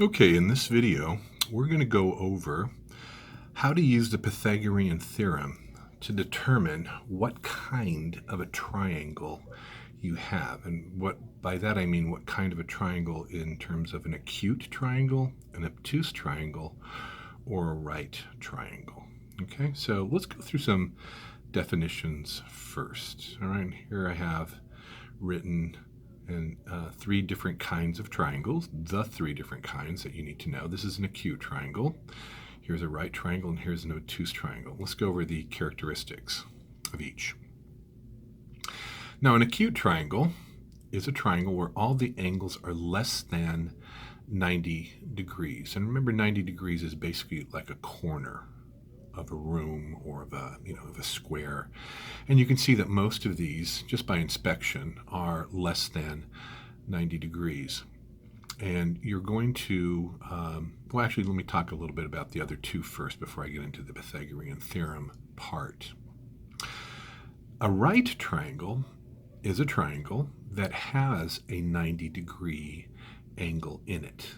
Okay, in this video, we're going to go over how to use the Pythagorean Theorem to determine what kind of a triangle you have. And by that I mean what kind of a triangle in terms of an acute triangle, an obtuse triangle, or a right triangle. Okay, so let's go through some definitions first. All right, here I have written and three different kinds of triangles, the three different kinds that you need to know. This is an acute triangle. Here's a right triangle, and here's an obtuse triangle. Let's go over the characteristics of each. Now, an acute triangle is a triangle where all the angles are less than 90 degrees. And remember, 90 degrees is basically like a corner of a room or of a square. And you can see that most of these, just by inspection, are less than 90 degrees. And you're going to, well, actually, let me talk a little bit about the other two first before I get into the Pythagorean Theorem part. A right triangle is a triangle that has a 90-degree angle in it.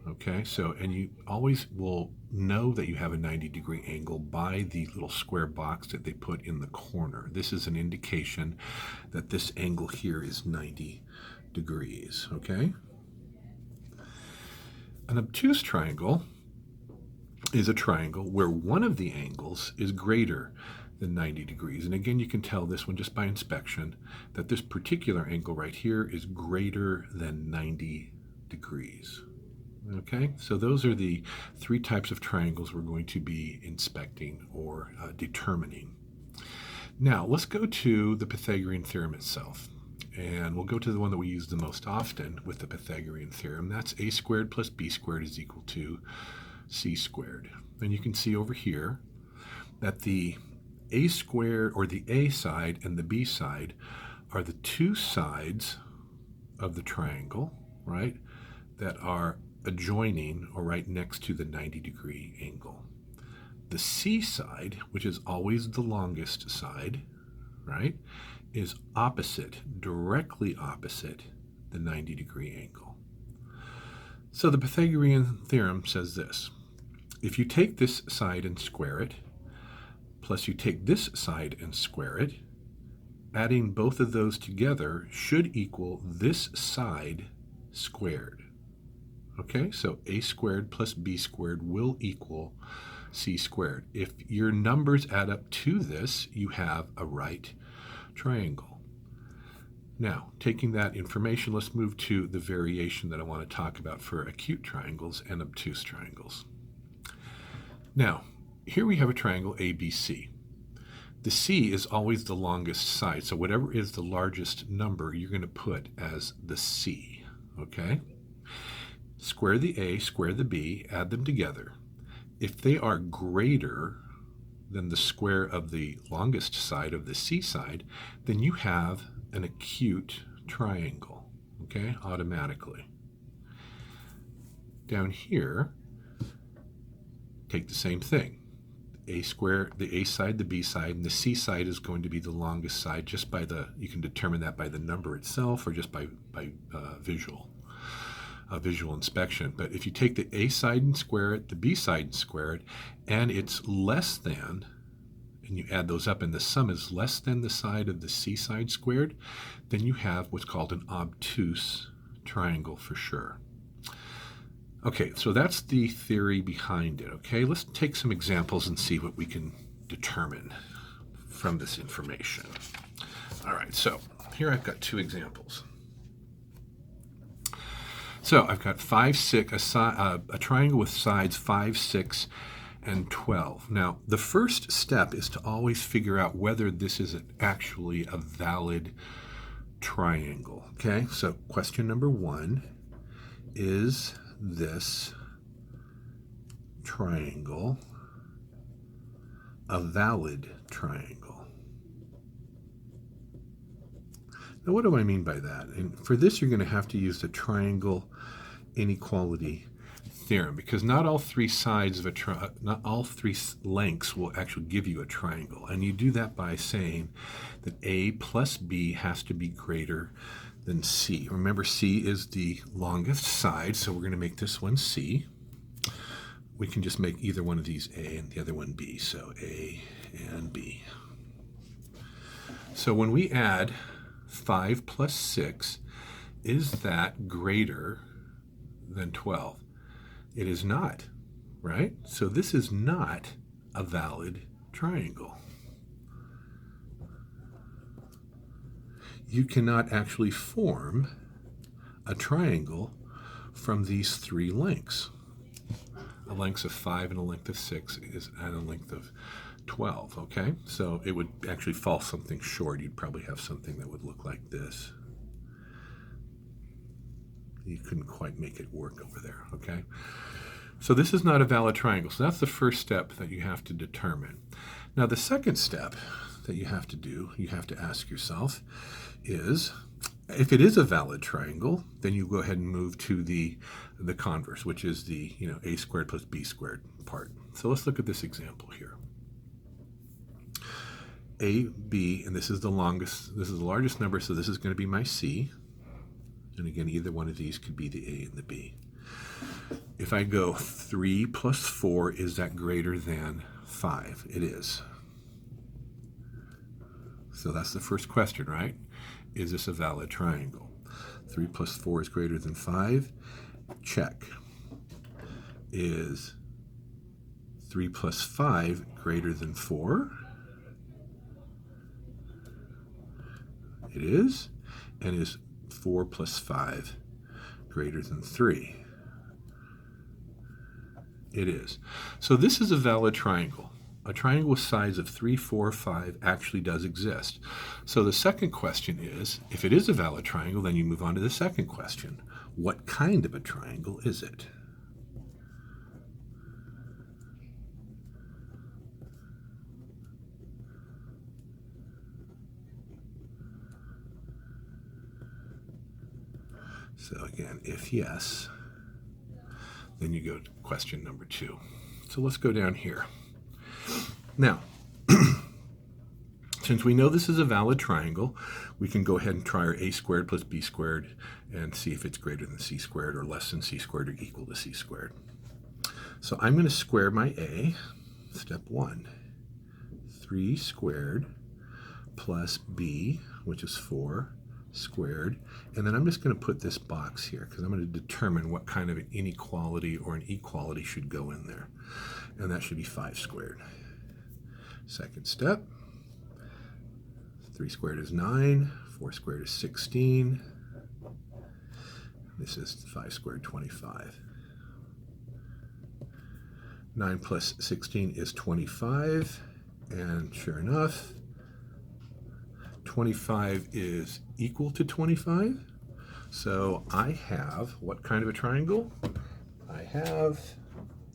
Okay, so, and you always will know that you have a 90-degree angle by the little square box that they put in the corner. This is an indication that this angle here is 90 degrees, okay? An obtuse triangle is a triangle where one of the angles is greater than 90 degrees. And again, you can tell this one just by inspection that this particular angle right here is greater than 90 degrees. Okay, so those are the three types of triangles we're going to be inspecting or determining. Now, let's go to the Pythagorean Theorem itself. And we'll go to the one that we use the most often with the Pythagorean Theorem. That's a squared plus b squared is equal to c squared. And you can see over here that the a squared, or the a side and the b side, are the two sides of the triangle, right, that are adjoining or right next to the 90-degree angle. The C side, which is always the longest side, right, is opposite, directly opposite the 90-degree angle. So the Pythagorean theorem says this: if you take this side and square it, plus you take this side and square it, adding both of those together should equal this side squared. Okay, so a squared plus b squared will equal c squared. If your numbers add up to this, you have a right triangle. Now, taking that information, let's move to the variation that I want to talk about for acute triangles and obtuse triangles. Now, here we have a triangle ABC. The C is always the longest side, so whatever is the largest number, you're going to put as the C, okay? Square the A, square the B, add them together. If they are greater than the square of the longest side of the C side, then you have an acute triangle, okay, automatically. Down here, take the same thing. A square, the A side, the B side, and the C side is going to be the longest side just by you can determine that by the number itself or just by visual inspection. But if you take the A side and square it, the B side and square it, and it's less than, and you add those up and the sum is less than the side of the C side squared, then you have what's called an obtuse triangle for sure. Okay, so that's the theory behind it, okay? Let's take some examples and see what we can determine from this information. All right, so here I've got two examples. So I've got 5, 6, a triangle with sides 5, 6, and 12. Now, the first step is to always figure out whether this is actually a valid triangle, okay? So question number 1, is this triangle a valid triangle? Now, what do I mean by that? And for this, you're going to have to use the triangle inequality theorem, because not all three sides of not all three lengths will actually give you a triangle. And you do that by saying that A plus B has to be greater than C. Remember, C is the longest side, so we're going to make this one C. We can just make either one of these A and the other one B, so A and B. So when we add 5 plus 6, is that greater than 12? It is not, right? So this is not a valid triangle. You cannot actually form a triangle from these three lengths. A length of 5 and a length of 6 is and a length of 12, okay? So it would actually fall something short. You'd probably have something that would look like this. You couldn't quite make it work over there, okay? So this is not a valid triangle. So that's the first step that you have to determine. Now the second step that you have to do, you have to ask yourself, is if it is a valid triangle, then you go ahead and move to the converse, which is the a squared plus b squared part. So let's look at this example here. A, B, and this is the largest number, so this is going to be my C. And again, either one of these could be the A and the B. If I go 3 plus 4, is that greater than 5? It is. So that's the first question, right? Is this a valid triangle? 3 plus 4 is greater than 5. Check. Is 3 plus 5 greater than 4? It is. And is 4 plus 5 greater than 3? It is. So this is a valid triangle. A triangle with sides of 3, 4, 5 actually does exist. So the second question is, if it is a valid triangle, then you move on to the second question. What kind of a triangle is it? So again, if yes, then you go to question number 2. So let's go down here. Now, since we know this is a valid triangle, we can go ahead and try our a squared plus b squared and see if it's greater than c squared or less than c squared or equal to c squared. So I'm going to square my a, step 1. 3 squared plus b, which is 4 squared, and then I'm just going to put this box here because I'm going to determine what kind of an inequality or an equality should go in there, and that should be 5 squared. Second step, 3 squared is 9, 4 squared is 16, this is 5 squared, 25. 9 plus 16 is 25, and sure enough, 25 is equal to 25. So I have what kind of a triangle? I have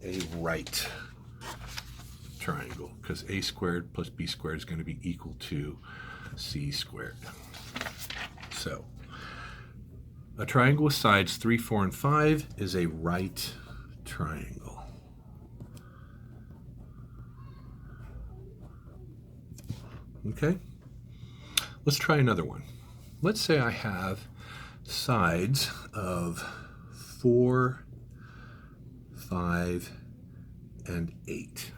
a right triangle because a squared plus b squared is going to be equal to c squared. So a triangle with sides 3, 4, and 5 is a right triangle. Okay? Let's try another one. Let's say I have sides of 4, 5, and 8.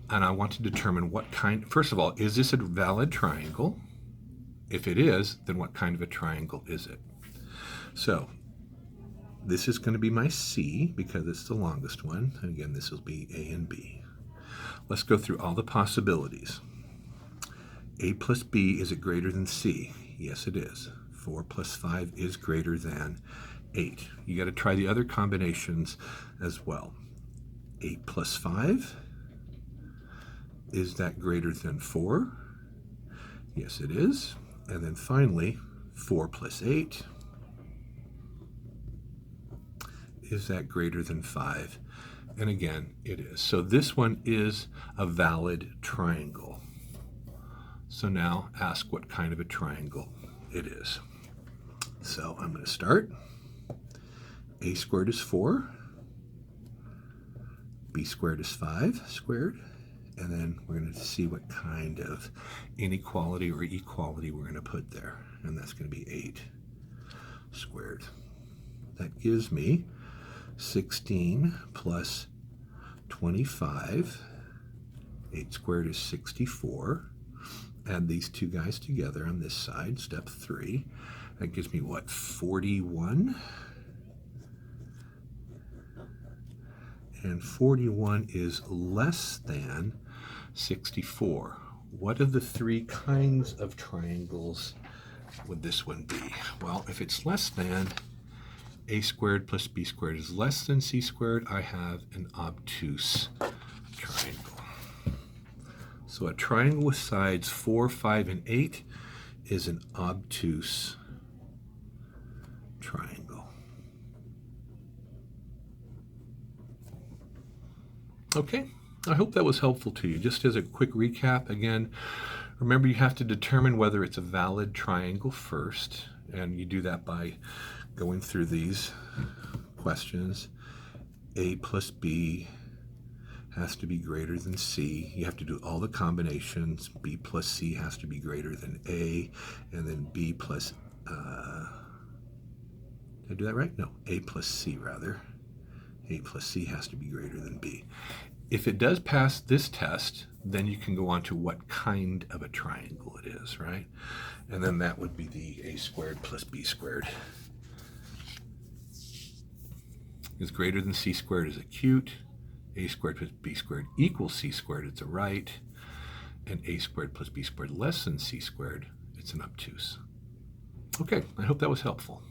And I want to determine what kind, first of all, is this a valid triangle? If it is, then what kind of a triangle is it? So this is going to be my C because it's the longest one. And again, this will be A and B. Let's go through all the possibilities. A plus B, is it greater than C? Yes, it is. 4 plus 5 is greater than 8. You got to try the other combinations as well. 8 plus 5, is that greater than 4? Yes, it is. And then finally, 4 plus 8, is that greater than 5? And again, it is. So this one is a valid triangle. So now ask what kind of a triangle it is. So I'm going to start. A squared is 4. B squared is 5 squared. And then we're going to see what kind of inequality or equality we're going to put there. and that's going to be 8 squared. That gives me 16 plus 25. 8 squared is 64. Add these two guys together on this side, step 3. That gives me what, 41? And 41 is less than 64. What of the 3 kinds of triangles would this one be? Well, if it's less than, a squared plus b squared is less than c squared, I have an obtuse triangle. So a triangle with sides 4, 5, and 8 is an obtuse triangle. Okay, I hope that was helpful to you. Just as a quick recap, again, remember you have to determine whether it's a valid triangle first, and you do that by going through these questions. A plus B has to be greater than C. You have to do all the combinations. B plus C has to be greater than A, and then B plus, did I do that right? No, A plus C rather. A plus C has to be greater than B. If it does pass this test, then you can go on to what kind of a triangle it is, right? And then that would be the A squared plus B squared. Is greater than C squared is acute. A squared plus B squared equals C squared, it's a right. And A squared plus B squared less than C squared, it's an obtuse. Okay, I hope that was helpful.